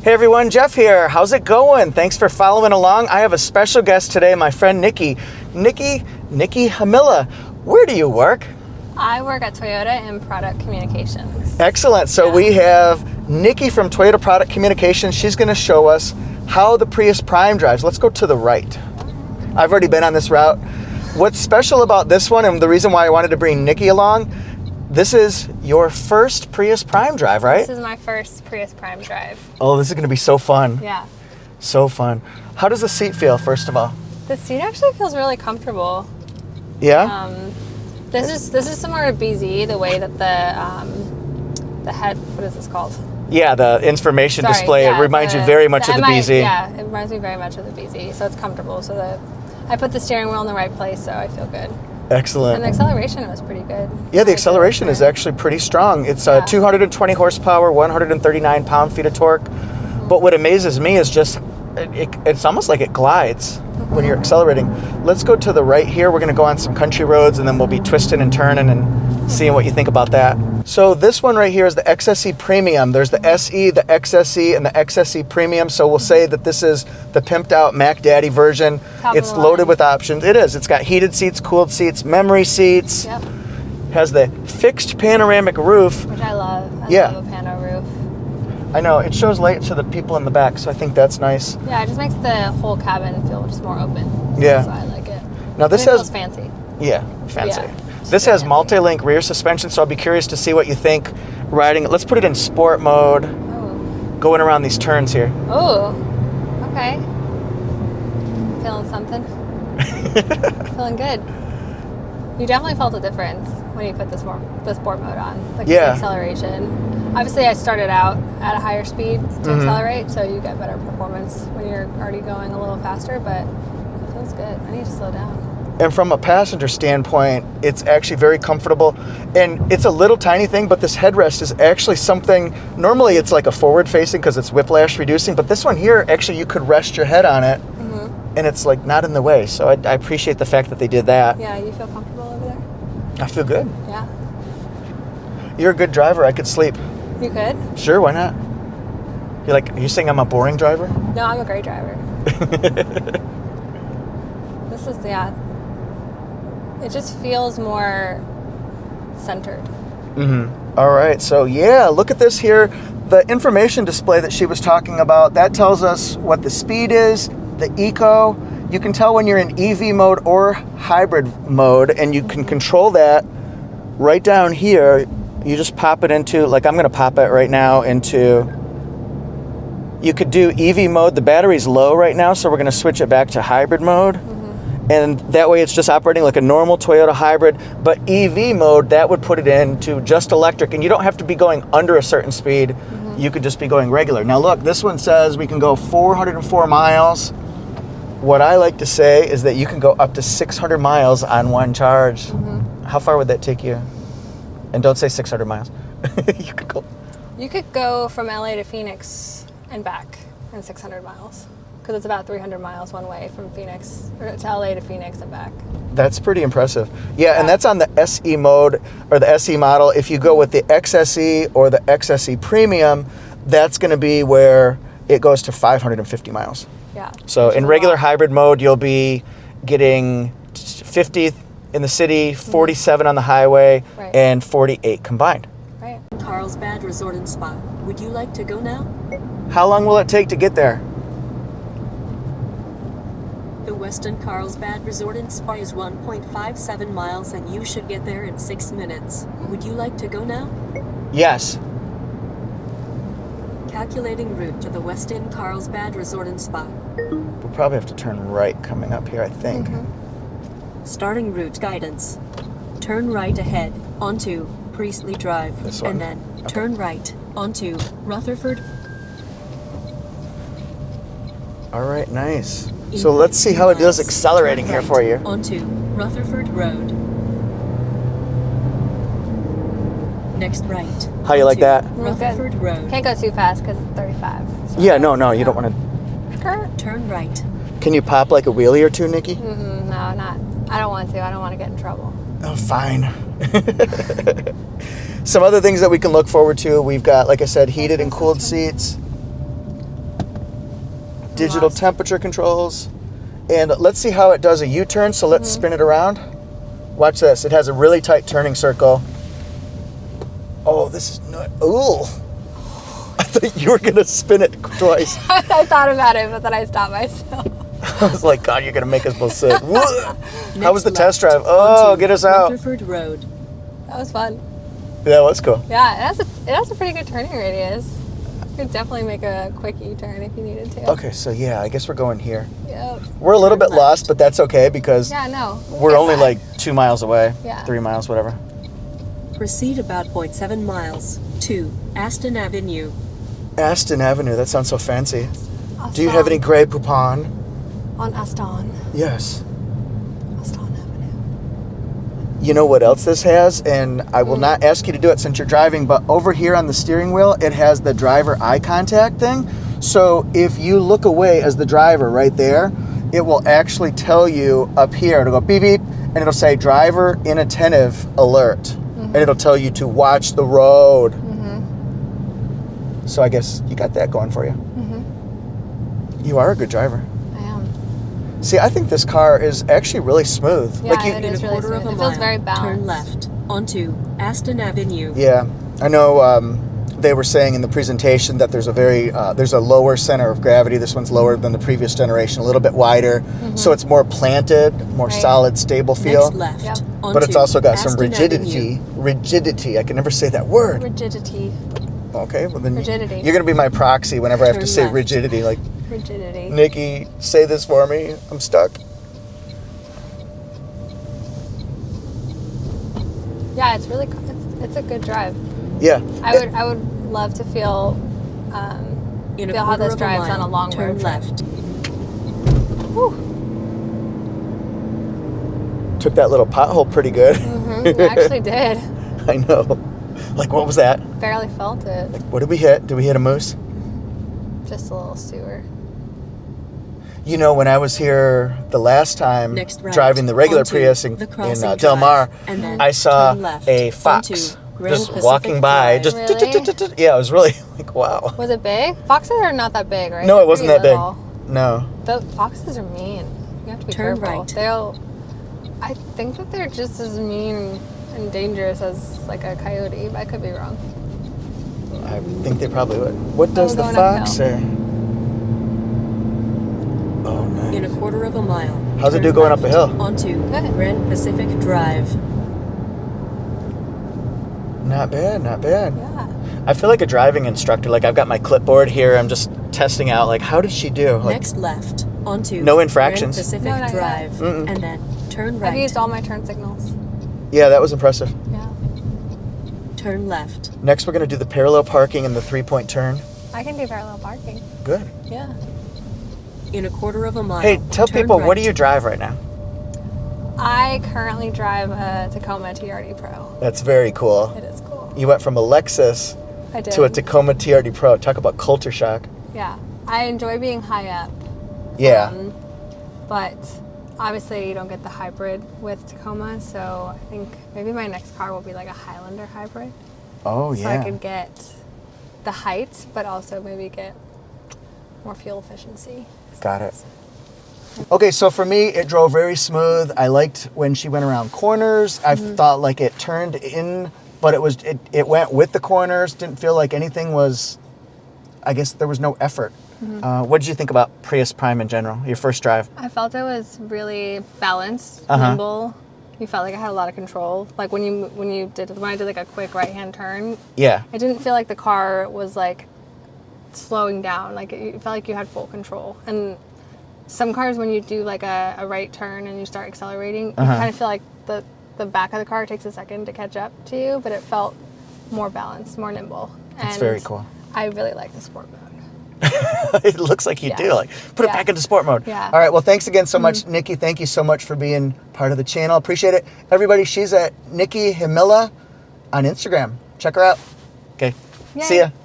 Hey everyone, Jeff here. How's it going? Thanks for following along. I have a special guest today, my friend Nicky. Nicky Hamilla, where do you work? I work at Toyota in product communications. Excellent. So we have Nicky from Toyota Product Communications. She's going to show us how the Prius Prime drives. Let's go to the right. I've already been on this route. What's special about this one, and the reason why I wanted to bring Nicky along, this is your first Prius Prime drive, right? This is my first Prius Prime drive. Oh, this is going to be so fun. Yeah. So fun. How does the seat feel, first of all? The seat actually feels really comfortable. Yeah? This is similar to BZ, the way that the head, what is this called? Yeah, the information display. Yeah, it reminds you very much of the BZ. Yeah, it reminds me very much of the BZ, so it's comfortable. So that I put the steering wheel in the right place, so I feel good. Excellent. And the acceleration was pretty good. Yeah, the acceleration is actually pretty strong. It's 220 horsepower, 139 pound-feet of torque. But what amazes me is just, it's almost like it glides when you're accelerating. Let's go to the right here. We're going to go on some country roads, and then we'll be twisting and turning and seeing what you think about that. So this one right here is the XSE Premium. There's the SE, the XSE, and the XSE Premium. So we'll say that this is the pimped out Mac Daddy version. It's loaded with options. It is. It's got heated seats, cooled seats, memory seats. Yep. Has the fixed panoramic roof. Which I love. I love a pano roof. I know. It shows light to the people in the back, so I think that's nice. Yeah, it just makes the whole cabin feel just more open. Yeah. So I like it. Now this feels fancy. Yeah, fancy. Yeah. This has multi-link rear suspension, so I'll be curious to see what you think riding it. Let's put it in sport mode, going around these turns here. Oh, okay. Feeling something. Feeling good. You definitely felt a difference when you put the sport mode on, like the acceleration. Obviously, I started out at a higher speed to accelerate, so you get better performance when you're already going a little faster, but it feels good. I need to slow down. And from a passenger standpoint, it's actually very comfortable. And it's a little tiny thing, but this headrest is actually something, normally it's like a forward facing because it's whiplash reducing, but this one here, actually you could rest your head on it and it's like not in the way. So I appreciate the fact that they did that. Yeah, you feel comfortable over there? I feel good. Yeah. You're a good driver. I could sleep. You could? Sure, why not? Are you saying I'm a boring driver? No, I'm a great driver. This is, it just feels more centered. All right, so look at this here. The information display that she was talking about, that tells us what the speed is, the eco. You can tell when you're in EV mode or hybrid mode, and you can control that right down here. You just pop it into, I'm going to pop it right now into, you could do EV mode. The battery's low right now, so we're going to switch it back to hybrid mode. And that way it's just operating like a normal Toyota hybrid. But EV mode, that would put it into just electric. And you don't have to be going under a certain speed. You could just be going regular. Now look, this one says we can go 404 miles. What I like to say is that you can go up to 600 miles on one charge. How far would that take you? And don't say 600 miles. You could go from LA to Phoenix and back in 600 miles. Because it's about 300 miles one way from Phoenix, or to LA to Phoenix and back. That's pretty impressive. Yeah, and that's on the SE mode, or the SE model. If you go with the XSE or the XSE Premium, that's going to be where it goes to 550 miles. Yeah. So in regular hybrid mode, you'll be getting 50 in the city, 47 on the highway, and 48 combined. Right. Carlsbad Resort and Spa. Would you like to go now? How long will it take to get there? The Westin Carlsbad Resort and Spa is 1.57 miles and you should get there in 6 minutes. Would you like to go now? Yes. Calculating route to the Westin Carlsbad Resort and Spa. We'll probably have to turn right coming up here, I think. Starting route guidance. Turn right ahead onto Priestley Drive. This one? And then turn right onto Rutherford. All right, nice. So let's see how it does accelerating here for you. Onto Rutherford Road. Next right. How you like that? Rutherford Road. Can't go too fast because it's 35. So Yeah, no, you don't want to. Turn right. Can you pop like a wheelie or two, Nikki? No, not. I don't want to. I don't want to get in trouble. Oh, fine. Some other things that we can look forward to. We've got, like I said, heated and cooled seats. digital temperature controls. And let's see how it does a U-turn. So let's spin it around. Watch this. It has a really tight turning circle. Oh, this is not. Ooh. I thought you were going to spin it twice. I thought about it, but then I stopped myself. I was like, God, you're going to make us both sick. How was the Next test left drive? Oh, onto get us out. Rutherford Road. That was fun. Yeah, it was cool. Yeah, it has a pretty good turning radius. You could definitely make a quick U-turn if you needed to. Okay, so yeah, I guess we're going here. Yep. We're a little bit left. lost, but that's okay because Yeah, no. we're only like 2 miles away. Yeah. 3 miles, whatever. Proceed about 0.7 miles to Aston Avenue. Aston Avenue, that sounds so fancy. Aston. Do you have any Grey Poupon? On Aston. Yes. Aston Avenue. You know what else this has? And I will not ask you to do it since you're driving, but over here on the steering wheel, it has the driver eye contact thing. So if you look away as the driver right there, it will actually tell you up here, it'll go beep beep, and it'll say driver inattentive alert. And it'll tell you to watch the road. So I guess you got that going for you. You are a good driver. I am. See, I think this car is actually really smooth. Yeah, like you, it In is a really quarter of smooth. a It feels mile, very balanced. turn left onto Aston Avenue. Yeah, I know. They were saying in the presentation that there's a lower center of gravity. This one's lower than the previous generation, a little bit wider, so it's more planted, more Right. solid, stable feel. Next left Yep. onto But it's also got some Aston rigidity. Avenue. Rigidity. I can never say that word. Rigidity. Okay, well then Rigidity. you're gonna be my proxy whenever I have to Turn say left. rigidity. Like, Rigidity. Nicky, say this for me. I'm stuck. Yeah, it's really it's a good drive. Yeah. I would love to feel In a feel how quarter this of drives mile, on a long turn road trip. left. Whew. Took that little pothole pretty good. I actually did. I know. Like, what was that? Barely felt it. What did we hit? Did we hit a moose? Just a little sewer. You know, when I was here the last time Next right driving the regular onto Prius in the crossing Del Mar, drive, and then I saw turn left a fox onto Grand just Pacific walking by. Drive. Just yeah, it was really like, wow. Was it big? Foxes are not that big, right? No, They're it wasn't pretty that little. big. No. The foxes are mean. You have to be Turn careful. right. I think that they're just as mean and dangerous as like a coyote, but I could be wrong. I think they probably would. What does the going fox uphill. say? Oh, nice. In a quarter of a mile. How's it turn do going up left a hill? Onto Good. Grand Pacific Drive. Not bad, not bad. Yeah. I feel like a driving instructor. Like, I've got my clipboard here. I'm just testing out, like, how did she do? Like, Next left onto No infractions. Grand Pacific No, not yet. Drive. Mm-mm. And then turn right. I've used all my turn signals. yeah, that was impressive. Yeah. Turn left. Next, we're going to do the parallel parking and the 3-point turn. I can do parallel parking. Good. Yeah. In a quarter of a mile. Hey, tell turn people, right. what do you drive right now? I currently drive a Tacoma TRD Pro. That's very cool. It is cool. You went from a Lexus I did. to a Tacoma TRD Pro. Talk about culture shock. Yeah. I enjoy being high up. Yeah. But obviously you don't get the hybrid with Tacoma, so I think maybe my next car will be like a Highlander hybrid. Oh, So yeah. I could get the height, but also maybe get more fuel efficiency. Got it. Okay, so for me, it drove very smooth. I liked when she went around corners. I thought like it turned in, but it went with the corners. Didn't feel like anything was, I guess there was no effort. What did you think about Prius Prime in general, your first drive? I felt it was really balanced, Uh-huh. nimble. You felt like I had a lot of control. Like when I did like a quick right-hand turn, Yeah. it didn't feel like the car was like slowing down. Like it felt like you had full control. And some cars, when you do like a right turn and you start accelerating, you kind of feel like the back of the car takes a second to catch up to you, but it felt more balanced, more nimble. That's And very cool. I really like the sport mode. It looks like you Yeah. do. Like, put it Yeah. back into sport mode. Yeah. All right. Well, thanks again so much, Nicky. Thank you so much for being part of the channel. Appreciate it. Everybody, she's at Nicky Himila on Instagram. Check her out. Okay. Yay. See ya.